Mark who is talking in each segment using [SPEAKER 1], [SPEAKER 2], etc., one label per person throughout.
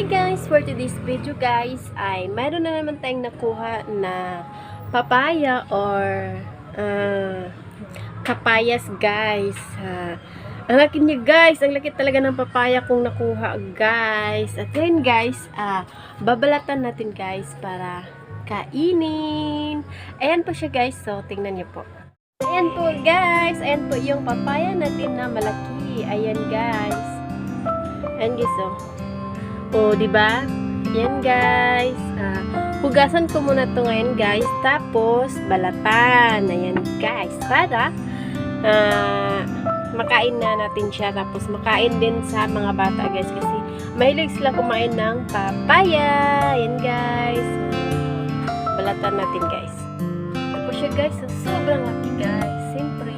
[SPEAKER 1] Hi guys! For today's video guys ay mayroon na naman tayong nakuha na papaya or kapayas guys. Ang laki niya guys, ang laki talaga ng papaya kong nakuha guys. At ngayon guys, babalatan natin guys para kainin. Ayan po siya guys, so tingnan niyo po. Ayan po guys, ayan po yung papaya natin na malaki. Ayan guys. Ayan guys, oh, diba? Yan guys. Hugasan ko muna to ngayon guys. Tapos, balatan. Ayan guys. Para makain na natin siya. Tapos, makain din sa mga bata guys. Kasi, mahilig sila kumain ng papaya. Ayan guys. Balatan natin guys. Tapos siya guys. Sobrang laki guys. Siyempre,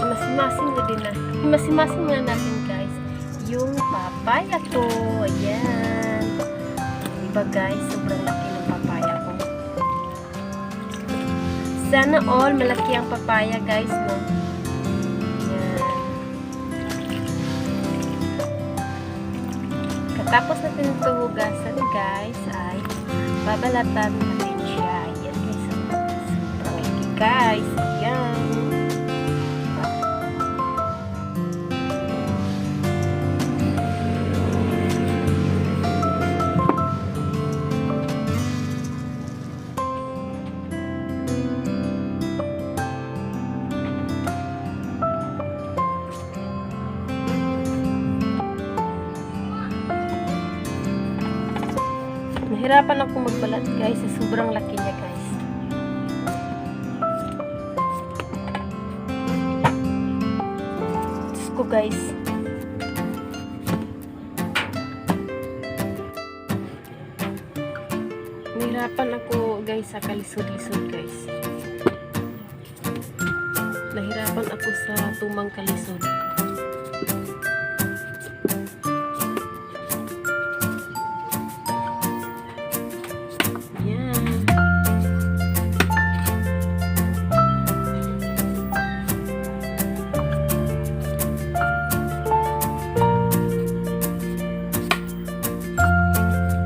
[SPEAKER 1] himas-himasing na din na. Himas-himasing na natin guys yung papaya ko. Ayan. Diba guys, sobrang laki ng papaya ko. Sana all malaki ang papaya guys, no? Ayan. Katapos natin ito hugasan guys, ay babalatan natin siya. Ayan guys, sobrang laki guys. Ayan. Nahirapan ako magbalat guys, sobrang laki niya guys. Diyos ko guys. Nahirapan ako guys sa kalisod-lisod guys. Nahirapan ako sa tumang kalisod.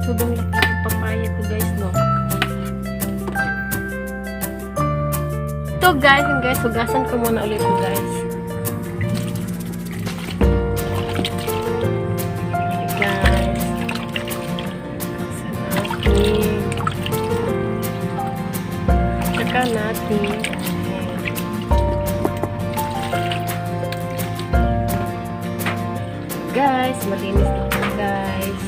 [SPEAKER 1] Sobrang laki ng papaya ko guys, no? Ito guys, yung guys, hugasan ko muna ulit ito guys. Guys, hugasan natin. Guys, malinis ito guys.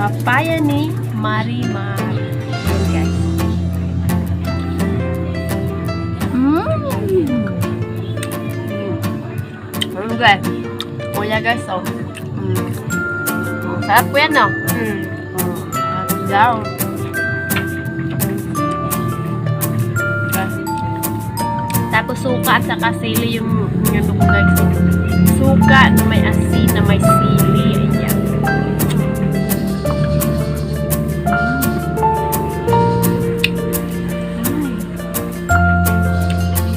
[SPEAKER 1] papaya ni Marimar. Ayan guys. Ano guys? Kuya guys, oh. Sarap po yan, no? Sarap daw. Tapos suka at saka sili yung ano ko guys. Suka na may asin, na may sili. Ayan.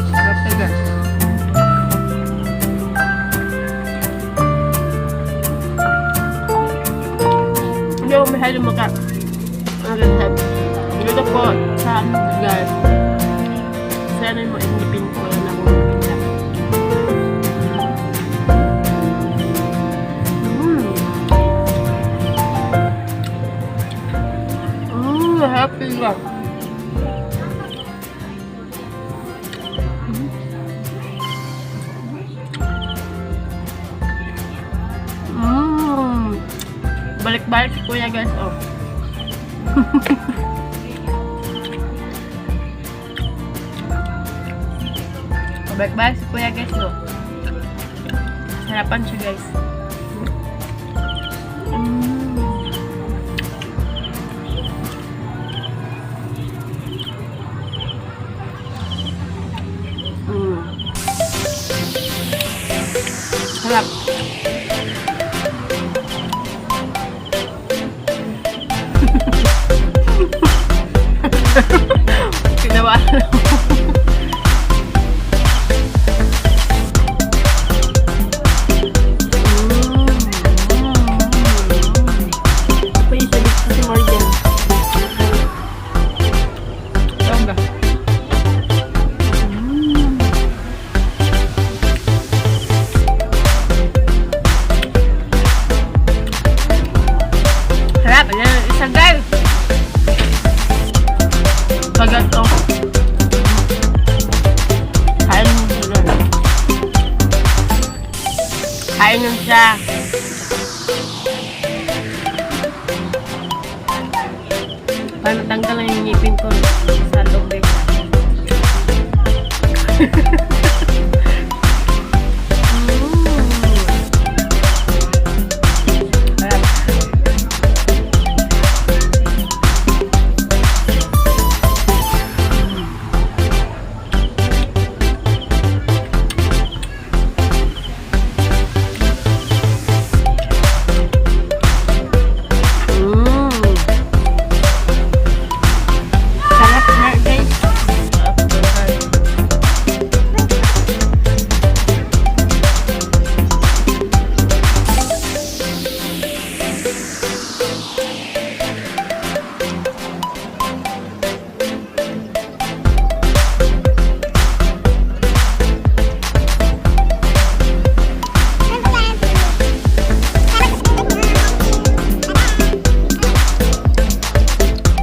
[SPEAKER 1] Sarap talaga. Hindi ako masyado dito po sa guys. Sana mo inipin ko na kumipin lang. Happy lang. Balik-balik si kuya guys, oh. Balik-balik si kuya guys, no. Sarapan siya guys. Sarap. Ginawa na. Sarap. Isa guys. Bagat oh. Kain mo sila. Kain mo siya. Para matanggal lang yung ngipin ko sa tubig.